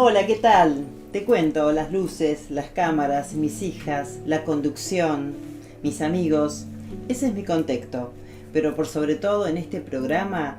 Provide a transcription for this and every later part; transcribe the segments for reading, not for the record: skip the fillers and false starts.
Hola, ¿qué tal? Te cuento, las luces, las cámaras, mis hijas, la conducción, mis amigos. Ese es mi contexto. Pero por sobre todo en este programa,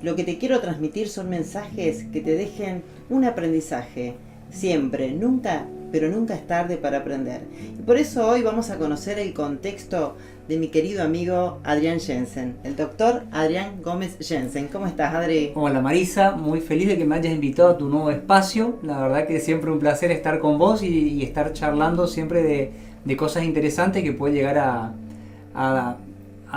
lo que te quiero transmitir son mensajes que te dejen un aprendizaje. Siempre, nunca, pero nunca es tarde para aprender. Y por eso hoy vamos a conocer el contexto de mi querido amigo Adrián Jensen, el doctor Adrián Gómez Jensen. ¿Cómo estás, Adri? Hola Marisa, muy feliz de que me hayas invitado a tu nuevo espacio. La verdad que es siempre un placer estar con vos y estar charlando siempre de cosas interesantes que puede llegar a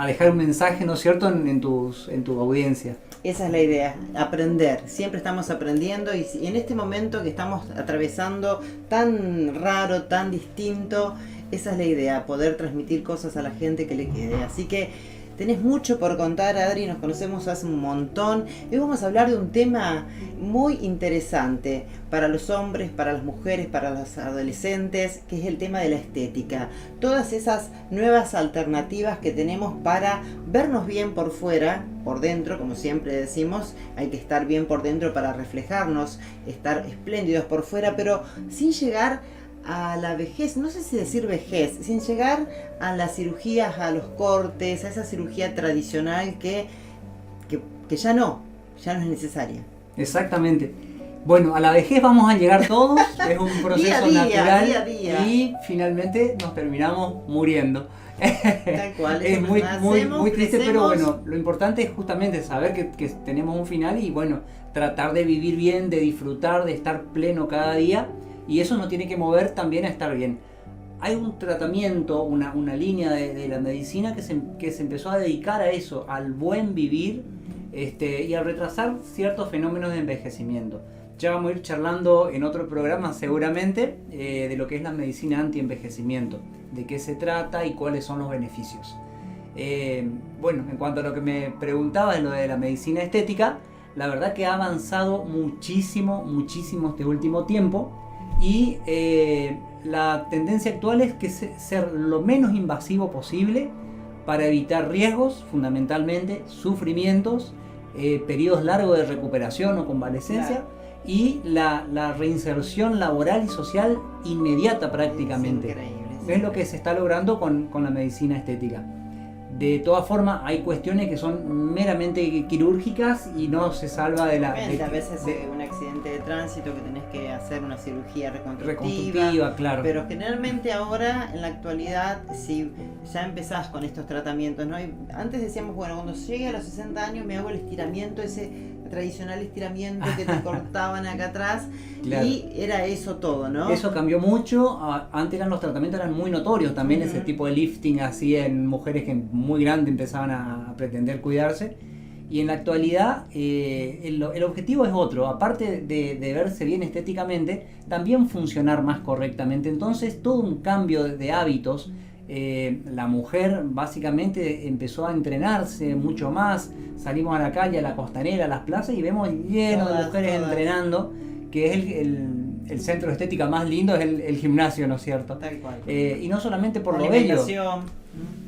dejar un mensaje, ¿no es cierto?, en tu audiencia. Esa es la idea, aprender. Siempre estamos aprendiendo y en este momento que estamos atravesando tan raro, tan distinto, esa es la idea, poder transmitir cosas a la gente que le quede. Así que tenés mucho por contar, Adri, nos conocemos hace un montón. Hoy vamos a hablar de un tema muy interesante para los hombres, para las mujeres, para los adolescentes, que es el tema de la estética. Todas esas nuevas alternativas que tenemos para vernos bien por fuera, por dentro, como siempre decimos, hay que estar bien por dentro para reflejarnos, estar espléndidos por fuera, pero sin llegar a la vejez, no sé si decir vejez, sin llegar a las cirugías, a los cortes, a esa cirugía tradicional que ya no es necesaria. Exactamente. Bueno, a la vejez vamos a llegar todos, es un proceso natural día a día. Y finalmente nos terminamos muriendo. Tal cual, es muy triste, crecemos. Pero bueno, lo importante es justamente saber que tenemos un final y bueno, tratar de vivir bien, de disfrutar, de estar pleno cada día. Y eso nos tiene que mover también a estar bien. Hay un tratamiento, una línea de la medicina que se empezó a dedicar a eso, al buen vivir y a retrasar ciertos fenómenos de envejecimiento. Ya vamos a ir charlando en otro programa seguramente de lo que es la medicina anti-envejecimiento, de qué se trata y cuáles son los beneficios. Bueno, en cuanto a lo que me preguntaba de lo de la medicina estética, la verdad que ha avanzado muchísimo este último tiempo. Y la tendencia actual es que ser lo menos invasivo posible para evitar riesgos, fundamentalmente sufrimientos, periodos largos de recuperación o convalecencia, claro. Y la reinserción laboral y social inmediata prácticamente. Es lo que se está logrando con la medicina estética. De todas formas, hay cuestiones que son meramente quirúrgicas y no se salva de la... a veces un accidente de tránsito que tenés que hacer una cirugía reconstructiva, claro. Pero generalmente ahora, en la actualidad, si ya empezás con estos tratamientos, ¿no? Y antes decíamos, bueno, cuando llegue a los 60 años me hago el estiramiento, ese tradicional estiramiento que te cortaban acá atrás, claro. Y era eso todo, ¿no? Eso cambió mucho. Antes los tratamientos eran muy notorios también, ese tipo de lifting así en mujeres que muy grandes empezaban a pretender cuidarse. Y en la actualidad el objetivo es otro, aparte de verse bien estéticamente, también funcionar más correctamente. Entonces todo un cambio de hábitos. La mujer básicamente empezó a entrenarse mucho más. Salimos a la calle, a la costanera, a las plazas y vemos lleno de mujeres entrenando, que es el centro de estética más lindo, es el gimnasio, ¿no es cierto? Tal cual. Y no solamente por lo bello,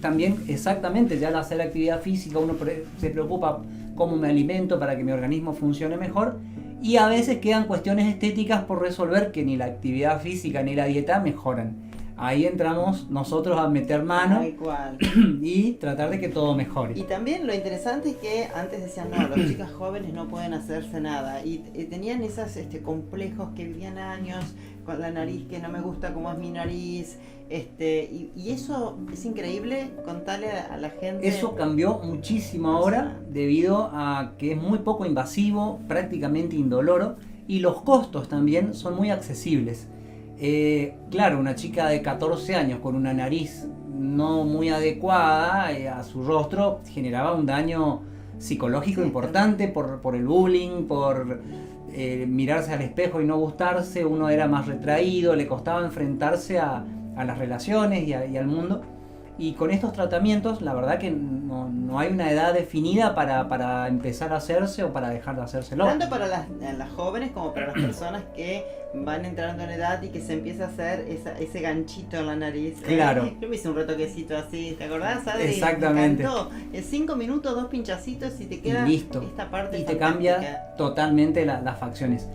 también exactamente, ya al hacer actividad física uno se preocupa cómo me alimento para que mi organismo funcione mejor, y a veces quedan cuestiones estéticas por resolver que ni la actividad física ni la dieta mejoran. Ahí entramos nosotros a meter mano y tratar de que todo mejore. Y también lo interesante es que antes decían, no, las chicas jóvenes no pueden hacerse nada. Y tenían esos complejos que vivían años con la nariz, que no me gusta como es mi nariz. Y eso es increíble contarle a la gente. Eso cambió muchísimo ahora debido a que es muy poco invasivo, prácticamente indoloro, y los costos también son muy accesibles. Claro, una chica de 14 años con una nariz no muy adecuada a su rostro generaba un daño psicológico importante por el bullying, por mirarse al espejo y no gustarse. Uno era más retraído, le costaba enfrentarse a las relaciones y al mundo. Y con estos tratamientos, la verdad que no hay una edad definida para empezar a hacerse o para dejar de hacérselo. Tanto para las jóvenes como para las personas que van entrando en edad y que se empieza a hacer ese ganchito en la nariz. Claro. Yo me hice un retoquecito así, ¿te acordás, Adri? Exactamente. Me encantó. En 5 minutos, 2 pinchacitos y te queda listo. Esta parte y te cambia totalmente las facciones.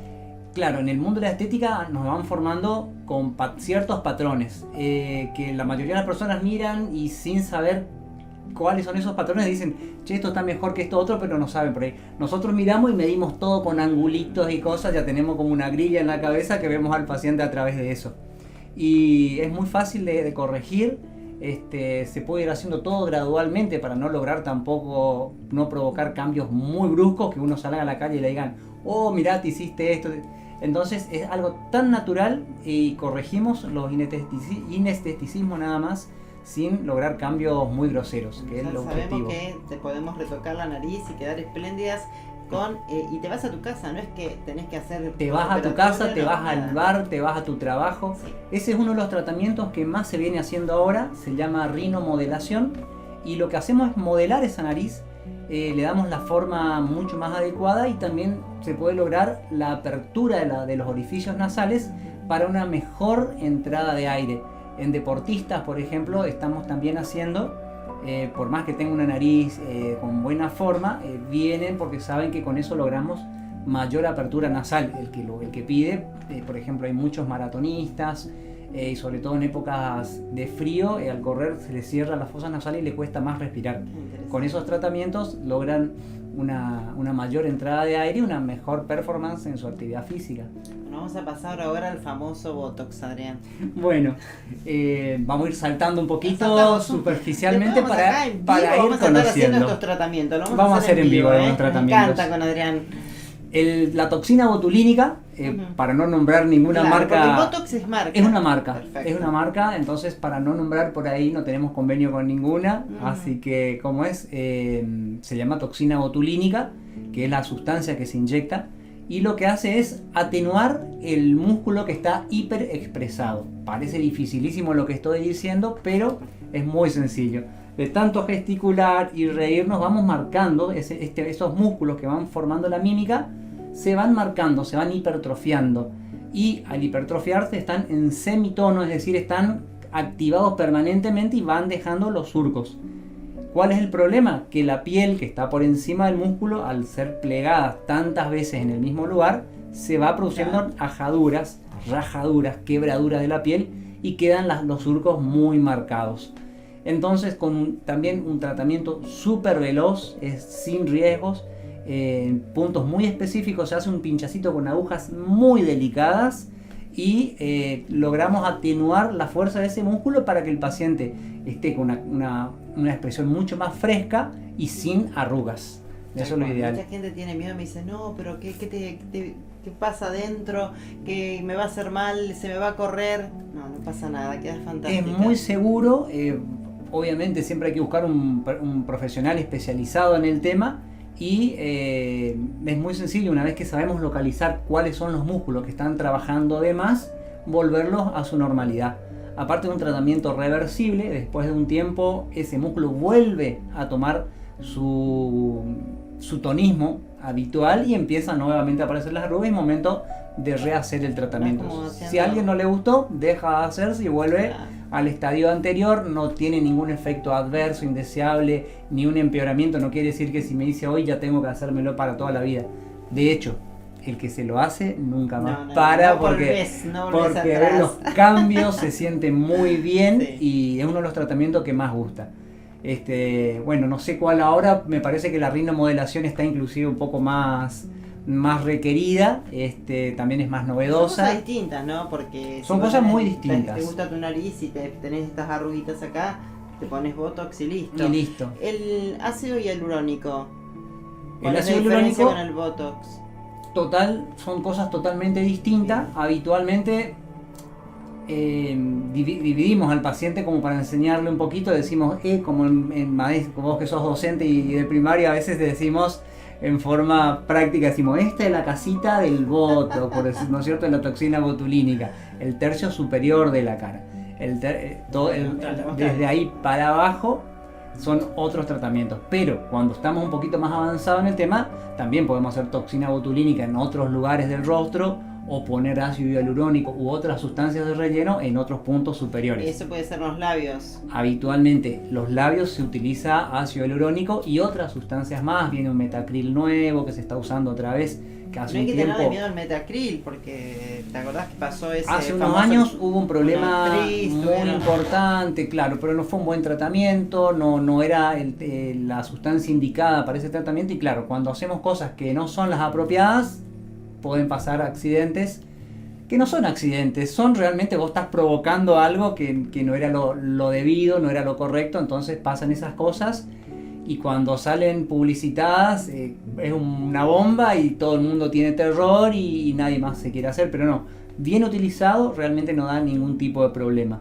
Claro, en el mundo de la estética nos van formando con ciertos patrones que la mayoría de las personas miran y sin saber cuáles son esos patrones dicen, che, esto está mejor que esto otro, pero no saben por ahí. Nosotros miramos y medimos todo con angulitos y cosas, ya tenemos como una grilla en la cabeza que vemos al paciente a través de eso. Y es muy fácil de corregir, se puede ir haciendo todo gradualmente para no lograr tampoco, no provocar cambios muy bruscos que uno salga a la calle y le digan, oh, mirá, te hiciste esto. Entonces es algo tan natural y corregimos los inesteticismos nada más sin lograr cambios muy groseros, que es el objetivo. Sabemos que te podemos retocar la nariz y quedar espléndidas y te vas a tu casa, no es que tenés que hacer... Te vas a tu casa, te vas al bar, te vas a tu trabajo. Sí. Ese es uno de los tratamientos que más se viene haciendo ahora, se llama rinomodelación, y lo que hacemos es modelar esa nariz, le damos la forma mucho más adecuada y también se puede lograr la apertura de los orificios nasales para una mejor entrada de aire. En deportistas, por ejemplo, estamos también haciendo, por más que tenga una nariz con buena forma, vienen porque saben que con eso logramos mayor apertura nasal. El que pide, por ejemplo, hay muchos maratonistas, y sobre todo en épocas de frío, al correr se les cierra la fosa nasal y le cuesta más respirar. Con esos tratamientos logran una mayor entrada de aire y una mejor performance en su actividad física. Bueno, vamos a pasar ahora al famoso Botox, Adrián. Bueno, vamos a ir saltando un poquito superficialmente para ir conociendo. Haciendo estos tratamientos. Vamos a hacer en vivo los tratamientos. Me encanta con Adrián. La toxina botulínica, para no nombrar ninguna marca. Porque el Botox es marca. Es una marca. Perfecto. Es una marca, entonces para no nombrar por ahí no tenemos convenio con ninguna. Así que, ¿cómo es? Se llama toxina botulínica, que es la sustancia que se inyecta. Y lo que hace es atenuar el músculo que está hiperexpresado. Parece dificilísimo lo que estoy diciendo, pero es muy sencillo. De tanto gesticular y reírnos vamos marcando esos músculos que van formando la mímica, se van marcando, se van hipertrofiando. Y al hipertrofiarse están en semitono, es decir, están activados permanentemente y van dejando los surcos. ¿Cuál es el problema? Que la piel que está por encima del músculo, al ser plegada tantas veces en el mismo lugar, se va produciendo ajaduras, rajaduras, quebraduras de la piel y quedan los surcos muy marcados. Entonces, con también un tratamiento súper veloz, sin riesgos, en puntos muy específicos, se hace un pinchacito con agujas muy delicadas y logramos atenuar la fuerza de ese músculo para que el paciente esté con una expresión mucho más fresca y sin arrugas. Eso es lo ideal. Mucha gente tiene miedo y me dice, no, pero ¿qué pasa adentro? ¿Que me va a hacer mal? ¿Se me va a correr? No pasa nada, queda fantástico. Es muy seguro, obviamente siempre hay que buscar un profesional especializado en el tema. Y es muy sencillo, una vez que sabemos localizar cuáles son los músculos que están trabajando de más, volverlos a su normalidad. Aparte de un tratamiento reversible, después de un tiempo ese músculo vuelve a tomar su tonismo habitual y empieza nuevamente a aparecer las arrugas y es momento de rehacer el tratamiento. Si a alguien no le gustó, deja de hacerse y vuelve al estadio anterior. No tiene ningún efecto adverso, indeseable, ni un empeoramiento. No quiere decir que si me dice hoy ya tengo que hacérmelo para toda la vida. De hecho, el que se lo hace nunca más porque los cambios se sienten muy bien y es uno de los tratamientos que más gusta. Bueno, no sé cuál ahora, me parece que la rinomodelación está inclusive un poco más requerida, también es más novedosa. Son cosas distintas, ¿no? Porque son cosas muy distintas. Te gusta tu nariz y tenés estas arruguitas acá, te pones Botox y listo. El ácido hialurónico. ¿Cuál es la diferencia con el Botox? Son cosas totalmente distintas. Habitualmente dividimos al paciente como para enseñarle un poquito, decimos, como vos que sos docente y de primaria, a veces decimos en forma práctica, decimos, esta es la casita del Botox, por decir, ¿no es cierto?, de la toxina botulínica, el tercio superior de la cara. Desde ahí para abajo son otros tratamientos, pero cuando estamos un poquito más avanzados en el tema, también podemos hacer toxina botulínica en otros lugares del rostro o poner ácido hialurónico u otras sustancias de relleno en otros puntos superiores. Eso puede ser los labios. Habitualmente los labios se utiliza ácido hialurónico y otras sustancias más. Viene un metacril nuevo que se está usando otra vez, que hace No hay un que tiempo... tenerle miedo al metacril, porque ¿te acordás que pasó ese Hace unos famoso- años hubo un problema una actriz, muy tuvieron- importante, claro, pero no fue un buen tratamiento, no era la sustancia indicada para ese tratamiento, y claro, cuando hacemos cosas que no son las apropiadas, pueden pasar accidentes que no son accidentes, son realmente vos estás provocando algo que no era lo debido, no era lo correcto, entonces pasan esas cosas. Y cuando salen publicitadas es una bomba y todo el mundo tiene terror y nadie más se quiere hacer, pero no, bien utilizado realmente no da ningún tipo de problema.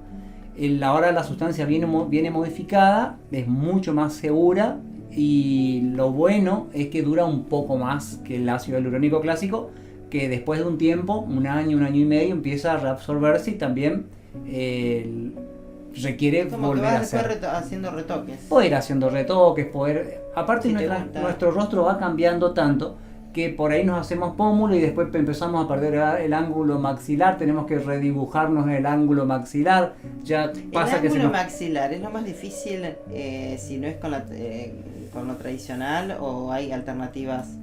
Ahora la sustancia viene modificada, es mucho más segura y lo bueno es que dura un poco más que el ácido hialurónico clásico, que después de un tiempo, un año y medio, empieza a reabsorberse y también requiere Como que volver a vas después hacer. haciendo retoques. Poder ir haciendo retoques, aparte Si te gusta. nuestro rostro va cambiando tanto que por ahí nos hacemos pómulo y después empezamos a perder el ángulo maxilar, tenemos que redibujarnos el ángulo maxilar, ya pasa El que se ángulo nos... maxilar es lo más difícil si no es con lo tradicional o hay alternativas.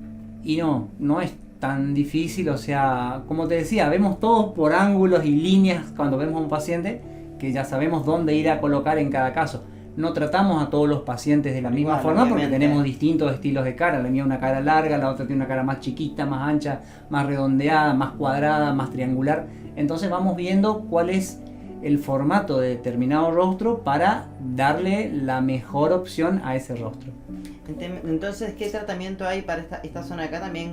Y no es tan difícil, o sea, como te decía, vemos todos por ángulos y líneas cuando vemos a un paciente, que ya sabemos dónde ir a colocar en cada caso. No tratamos a todos los pacientes de la misma Igual, forma porque obviamente. tenemos distintos estilos de cara. La mía una cara larga, la otra tiene una cara más chiquita, más ancha, más redondeada, más cuadrada, más triangular. Entonces vamos viendo cuál es el formato de determinado rostro para darle la mejor opción a ese rostro. Entonces, ¿qué tratamiento hay para esta zona acá también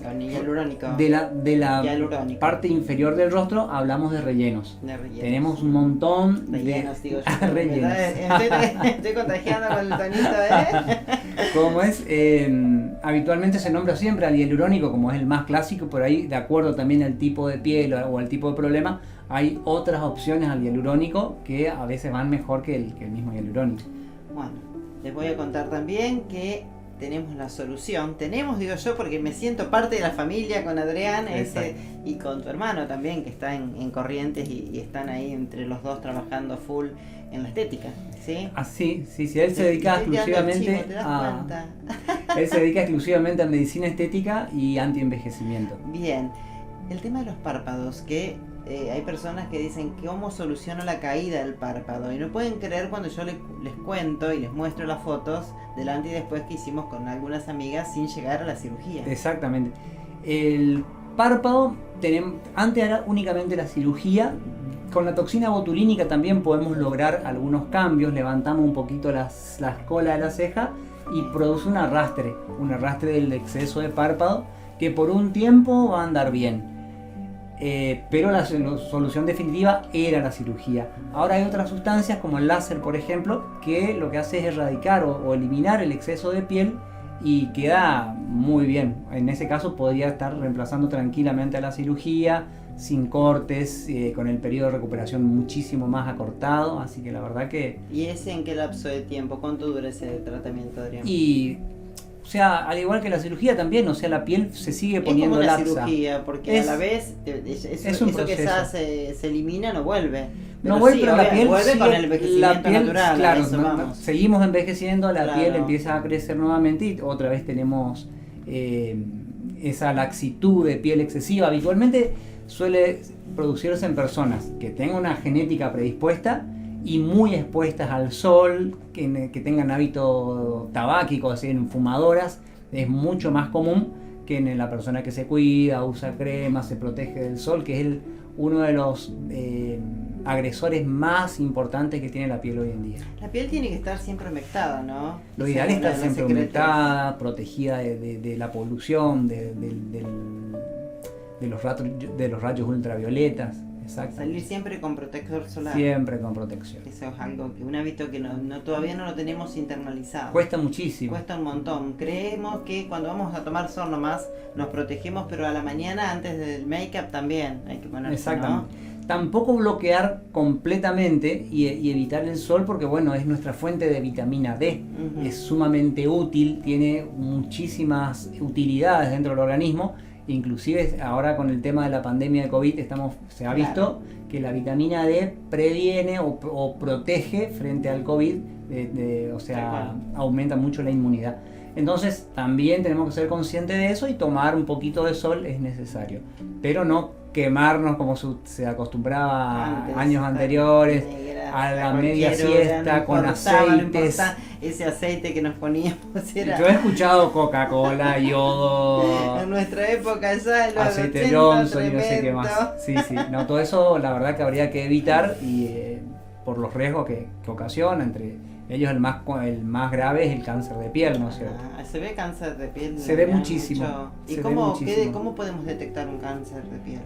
con hialurónico? De la Hialurónico. parte inferior del rostro hablamos de rellenos. De rellenos. Tenemos un montón Rellenos, de digo yo. rellenos. Estoy contagiando con el tonito, Como es, habitualmente se nombra siempre al hialurónico como es el más clásico, por ahí de acuerdo también al tipo de piel o al tipo de problema, hay otras opciones al hialurónico que a veces van mejor que el mismo hialurónico. Bueno, les voy a contar también que tenemos la solución. Tenemos, digo yo, porque me siento parte de la familia con Adrián y con tu hermano también, que está en Corrientes y están ahí entre los dos trabajando full en la estética, ¿sí? Ah, sí, él se dedica exclusivamente él se dedica exclusivamente a medicina estética y antienvejecimiento. Bien, el tema de los párpados, que hay personas que dicen cómo soluciono la caída del párpado y no pueden creer cuando yo les cuento y les muestro las fotos del antes y después que hicimos con algunas amigas sin llegar a la cirugía. Exactamente. El párpado, antes era únicamente la cirugía. Con la toxina botulínica también podemos lograr algunos cambios, levantamos un poquito las colas de la ceja y produce un arrastre del exceso de párpado que por un tiempo va a andar bien. Pero la solución definitiva era la cirugía. Ahora hay otras sustancias como el láser, por ejemplo, que lo que hace es erradicar o eliminar el exceso de piel y queda muy bien. En ese caso podría estar reemplazando tranquilamente a la cirugía, sin cortes, con el periodo de recuperación muchísimo más acortado, así que la verdad que... ¿Y ese en qué lapso de tiempo? ¿Cuánto dura ese tratamiento, Adrián? O sea, al igual que la cirugía también, o sea, la piel se sigue poniendo es como una laxa. cirugía, porque a la vez es un eso que proceso. se elimina no vuelve. No vuelve, pero la piel vuelve con sigue- el envejecimiento natural. claro, a eso vamos. seguimos envejeciendo, la Claro. piel empieza a crecer nuevamente y otra vez tenemos esa laxitud de piel excesiva. Habitualmente suele producirse en personas que tengan una genética predispuesta y muy expuestas al sol, que tengan hábito tabáquico, así en fumadoras, es mucho más común que en la persona que se cuida, usa crema, se protege del sol, que es uno de los agresores más importantes que tiene la piel hoy en día. La piel tiene que estar siempre humectada, ¿no? Lo Esa ideal es es una estar de las siempre secretos. humectada, protegida de la polución, de los rayos ultravioletas. Exacto. Salir siempre con protector solar. Siempre con protección. Eso es algo un hábito que todavía no lo tenemos internalizado. Cuesta muchísimo. Cuesta un montón. Creemos que cuando vamos a tomar sol nomás nos protegemos, pero a la mañana antes del make-up también hay que ponerse, Exactamente. ¿no? Tampoco bloquear completamente y evitar el sol porque bueno, es nuestra fuente de vitamina D. Ujú. Es sumamente útil, tiene muchísimas utilidades dentro del organismo Inclusive ahora con el tema de la pandemia de COVID se ha visto que la vitamina D previene o protege frente al COVID, o sea, aumenta mucho la inmunidad. Entonces también tenemos que ser conscientes de eso y tomar un poquito de sol es necesario, pero no quemarnos como se acostumbraba años anteriores, a la media siesta, con aceites. Ese aceite que nos poníamos era... Yo he escuchado Coca-Cola, yodo... En nuestra época ya, en los aceite 80, Johnson y no sé qué tremendo. más. Sí, no, todo eso la verdad que habría que evitar y por los riesgos que ocasiona. Entre ellos el más grave es el cáncer de piel, ¿no es cierto? Se ve cáncer de piel. Se ve muchísimo. ¿Y cómo podemos detectar un cáncer de piel?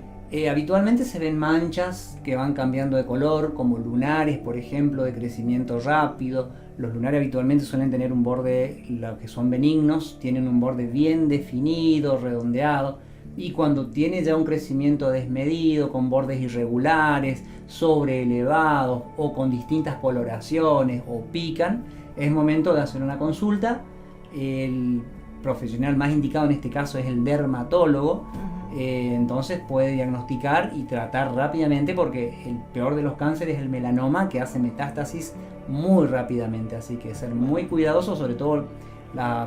Habitualmente se ven manchas que van cambiando de color, como lunares, por ejemplo, de crecimiento rápido. Los lunares habitualmente suelen tener un borde, los que son benignos, tienen un borde bien definido, redondeado. Y cuando tiene ya un crecimiento desmedido, con bordes irregulares, sobreelevados o con distintas coloraciones o pican, es momento de hacer una consulta. El profesional más indicado en este caso es el dermatólogo. Entonces puede diagnosticar y tratar rápidamente, porque el peor de los cánceres es el melanoma, que hace metástasis muy rápidamente, así que ser muy cuidadoso, sobre todo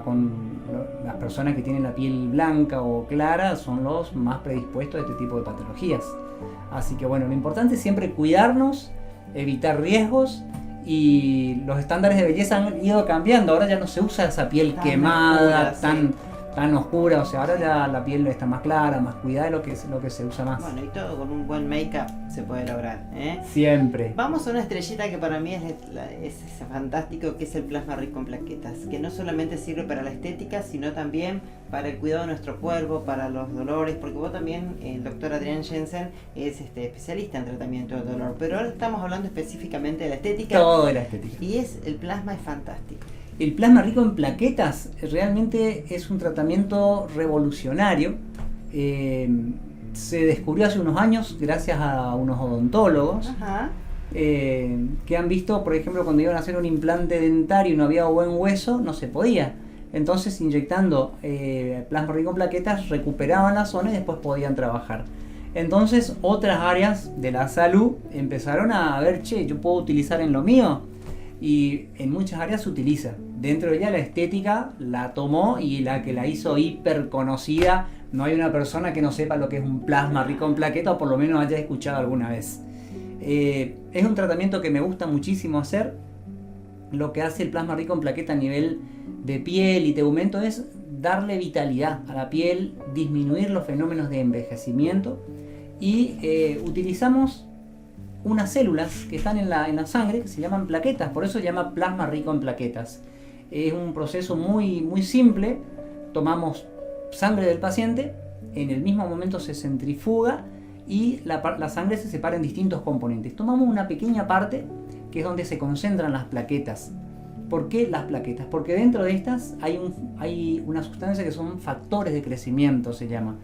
con las personas que tienen la piel blanca o clara son los más predispuestos a este tipo de patologías. Así que bueno, lo importante es siempre cuidarnos, evitar riesgos, y los estándares de belleza han ido cambiando. Ahora ya no se usa esa piel quemada, tan oscura, o sea, ahora ya la piel está más clara, más cuidada, lo que se usa más. Bueno, y todo con un buen make-up se puede lograr, ¿eh? Siempre. Vamos a una estrellita que para mí es fantástico, que es el plasma rico en plaquetas, que no solamente sirve para la estética, sino también para el cuidado de nuestro cuerpo, para los dolores, porque vos también, el doctor Adrián Jensen, es especialista en tratamiento del dolor, pero ahora estamos hablando específicamente de la estética. Todo de la estética. Y el plasma es fantástico. El plasma rico en plaquetas realmente es un tratamiento revolucionario. Se descubrió hace unos años gracias a unos odontólogos que han visto, por ejemplo, cuando iban a hacer un implante dentario y no había buen hueso, no se podía. Entonces, inyectando plasma rico en plaquetas, recuperaban la zona y después podían trabajar. Entonces, otras áreas de la salud empezaron a ver, yo puedo utilizar en lo mío. Y en muchas áreas se utiliza. Dentro de ella la estética la tomó, y la que la hizo hiper conocida, no hay una persona que no sepa lo que es un plasma rico en plaquetas, o por lo menos haya escuchado alguna vez. Es un tratamiento que me gusta muchísimo hacer. Lo que hace el plasma rico en plaquetas a nivel de piel y tegumento es darle vitalidad a la piel, disminuir los fenómenos de envejecimiento, y utilizamos unas células que están en la sangre, que se llaman plaquetas, por eso se llama plasma rico en plaquetas. Es un proceso muy, muy simple. Tomamos sangre del paciente, en el mismo momento se centrifuga y la sangre se separa en distintos componentes. Tomamos una pequeña parte, que es donde se concentran las plaquetas. ¿Por qué las plaquetas? Porque dentro de estas hay una sustancia que son factores de crecimiento, se llama.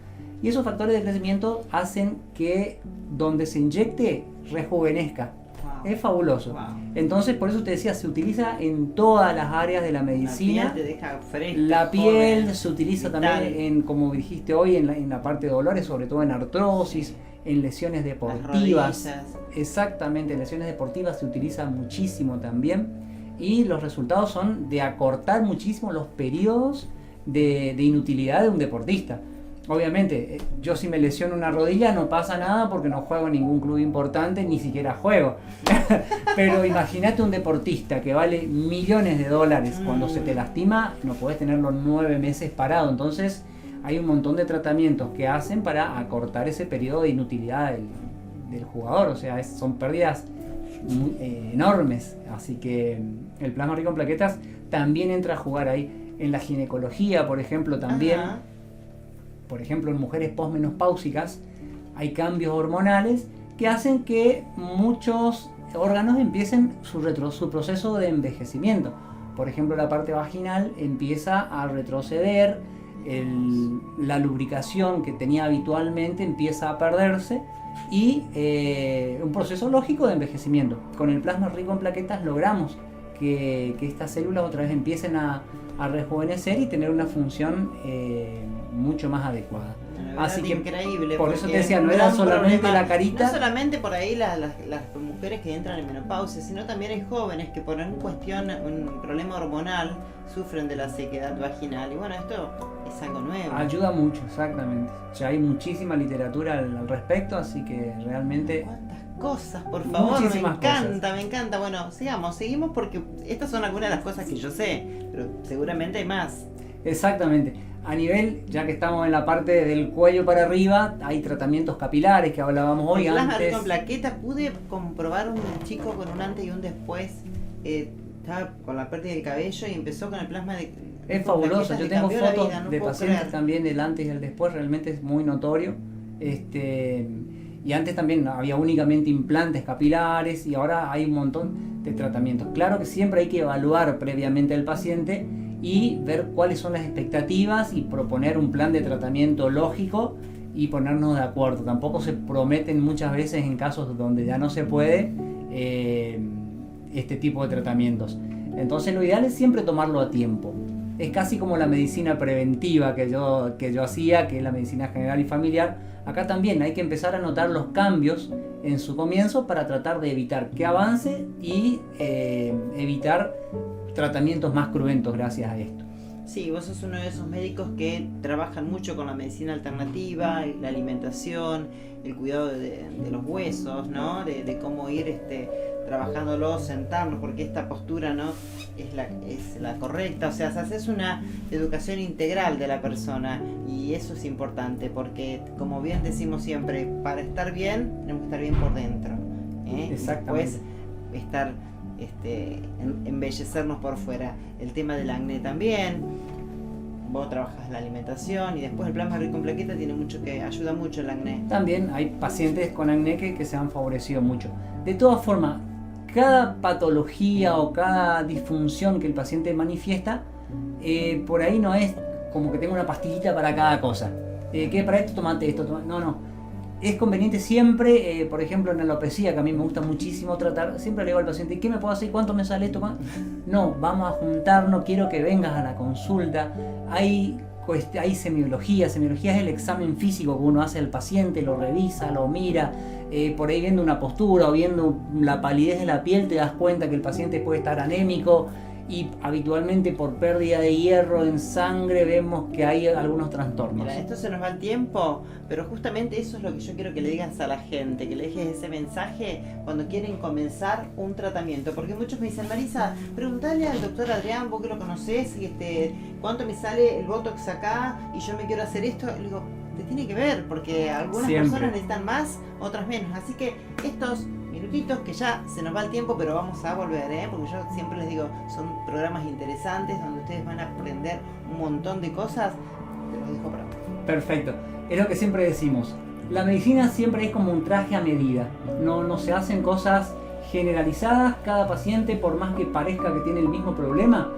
Y esos factores de crecimiento hacen que donde se inyecte rejuvenezca. Wow. Es fabuloso. Wow. Entonces, por eso te decía, se utiliza en todas las áreas de la medicina. La piel te deja fresca, la piel joven, se utiliza vital. también, como dijiste hoy, en la parte de dolores, sobre todo en artrosis, en lesiones deportivas. Exactamente, en lesiones deportivas se utiliza muchísimo también. Y los resultados son de acortar muchísimo los periodos de inutilidad de un deportista. Obviamente, yo si me lesiono una rodilla no pasa nada porque no juego en ningún club importante, ni siquiera juego. Pero imagínate un deportista que vale millones de dólares, cuando se te lastima no podés tenerlo 9 meses parado. Entonces hay un montón de tratamientos que hacen para acortar ese periodo de inutilidad del jugador. O sea, son pérdidas enormes. Así que el plasma rico en plaquetas también entra a jugar ahí. En la ginecología, por ejemplo, también. Ajá. Por ejemplo, en mujeres posmenopáusicas hay cambios hormonales que hacen que muchos órganos empiecen su proceso de envejecimiento. Por ejemplo, la parte vaginal empieza a retroceder, la lubricación que tenía habitualmente empieza a perderse, y un proceso lógico de envejecimiento. Con el plasma rico en plaquetas logramos que estas células otra vez empiecen a rejuvenecer y tener una función mucho más adecuada. Así que increíble. Por eso te decía, no era solamente problema, la carita. No solamente por ahí las mujeres que entran en menopausia, sino también hay jóvenes que por una cuestión, un problema hormonal, sufren de la sequedad vaginal. Y bueno, esto es algo nuevo. Ayuda mucho, exactamente. Ya hay muchísima literatura al respecto, así que realmente... ¿Cuántas cosas, por favor? Muchísimas me encanta. Bueno, seguimos porque estas son algunas de las cosas que yo sé, pero seguramente hay más. Exactamente. A nivel, ya que estamos en la parte del cuello para arriba, hay tratamientos capilares que hablábamos hoy. Antes con plaqueta, pude comprobar un chico con un antes y un después. Estaba con la pérdida del cabello y empezó con el plasma de... Es fabuloso, yo tengo fotos de pacientes también del antes y el después, realmente es muy notorio. Y antes también había únicamente implantes capilares y ahora hay un montón de tratamientos. Claro que siempre hay que evaluar previamente al paciente y ver cuáles son las expectativas y proponer un plan de tratamiento lógico y ponernos de acuerdo. Tampoco se prometen muchas veces en casos donde ya no se puede este tipo de tratamientos. Entonces lo ideal es siempre tomarlo a tiempo. Es casi como la medicina preventiva que yo hacía, que es la medicina general y familiar. Acá también hay que empezar a notar los cambios en su comienzo para tratar de evitar que avance y evitar tratamientos más cruentos gracias a esto. Sí, vos sos uno de esos médicos que trabajan mucho con la medicina alternativa, la alimentación, el cuidado de los huesos, ¿no? De cómo ir trabajándolos, sentarnos, porque esta postura, ¿no? es la correcta. O sea, haces una educación integral de la persona y eso es importante porque, como bien decimos siempre, para estar bien tenemos que estar bien por dentro. Exactamente. Después estar embellecernos por fuera. El tema del acné también, vos trabajas la alimentación y después el plasma rico en plaqueta tiene mucho que ayuda mucho el acné. También hay pacientes con acné que se han favorecido mucho. De todas formas, cada patología o cada disfunción que el paciente manifiesta, por ahí no es como que tenga una pastillita para cada cosa. Que para esto tomate esto, no. Es conveniente siempre, por ejemplo en alopecia, que a mí me gusta muchísimo tratar, siempre le digo al paciente, ¿qué me puedo hacer? ¿Cuánto me sale esto? No, vamos a juntarnos, quiero que vengas a la consulta. Hay semiología. Semiología es el examen físico que uno hace al paciente, lo revisa, lo mira, por ahí viendo una postura o viendo la palidez de la piel te das cuenta que el paciente puede estar anémico. Y habitualmente por pérdida de hierro en sangre vemos que hay algunos trastornos. Mira, esto se nos va el tiempo, pero justamente eso es lo que yo quiero que le digas a la gente, que le dejes ese mensaje cuando quieren comenzar un tratamiento. Porque muchos me dicen, Marisa, preguntale al doctor Adrián, vos que lo conocés, cuánto me sale el Botox acá y yo me quiero hacer esto. Le digo, te tiene que ver, porque algunas personas necesitan más, otras menos. Así que estos minutitos que ya se nos va el tiempo, pero vamos a volver, porque yo siempre les digo, son programas interesantes donde ustedes van a aprender un montón de cosas. Te los dejo para... Perfecto, es lo que siempre decimos, la medicina siempre es como un traje a medida, no se hacen cosas generalizadas. Cada paciente, por más que parezca que tiene el mismo problema,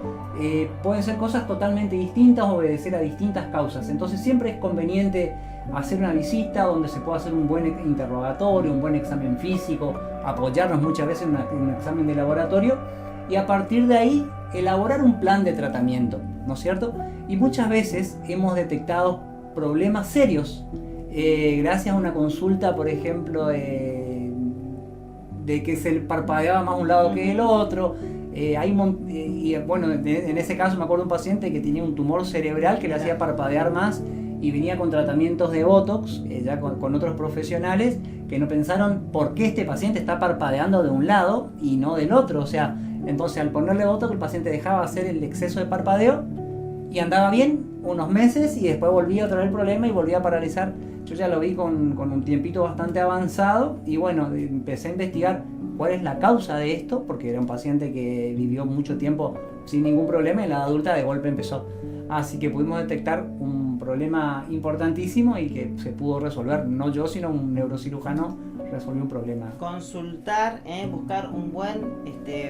pueden ser cosas totalmente distintas, obedecer a distintas causas. Entonces siempre es conveniente hacer una visita donde se pueda hacer un buen interrogatorio, un buen examen físico, apoyarnos muchas veces en un examen de laboratorio y a partir de ahí elaborar un plan de tratamiento, ¿no es cierto? Y muchas veces hemos detectado problemas serios gracias a una consulta, por ejemplo, de que se le parpadeaba más un lado que el otro. Bueno, en ese caso me acuerdo de un paciente que tenía un tumor cerebral que le hacía parpadear más y venía con tratamientos de Botox, ya con otros profesionales que no pensaron por qué este paciente está parpadeando de un lado y no del otro. O sea, entonces al ponerle Botox el paciente dejaba hacer el exceso de parpadeo y andaba bien unos meses y después volvía otra vez el problema y volvía a paralizar. Yo ya lo vi con un tiempito bastante avanzado y bueno, empecé a investigar cuál es la causa de esto, porque era un paciente que vivió mucho tiempo sin ningún problema y en la adulta de golpe empezó. Así que pudimos detectar un problema importantísimo y que se pudo resolver. No yo, sino un neurocirujano resolvió un problema. Consultar, buscar un buen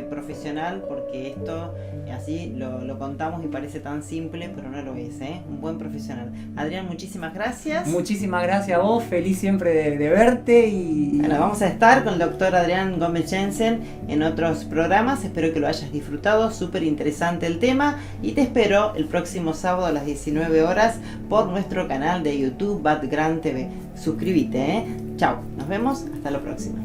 profesional, porque esto así lo contamos y parece tan simple, pero no lo es, un buen profesional. Adrián, muchísimas gracias. Muchísimas gracias a vos, feliz siempre de verte. Y bueno, vamos a estar con el doctor Adrián Gómez Jensen en otros programas. Espero que lo hayas disfrutado, súper interesante el tema y te espero el próximo sábado a las 19 horas por nuestro canal de YouTube Batgran TV. Suscríbete, Chao, nos vemos, hasta la próxima.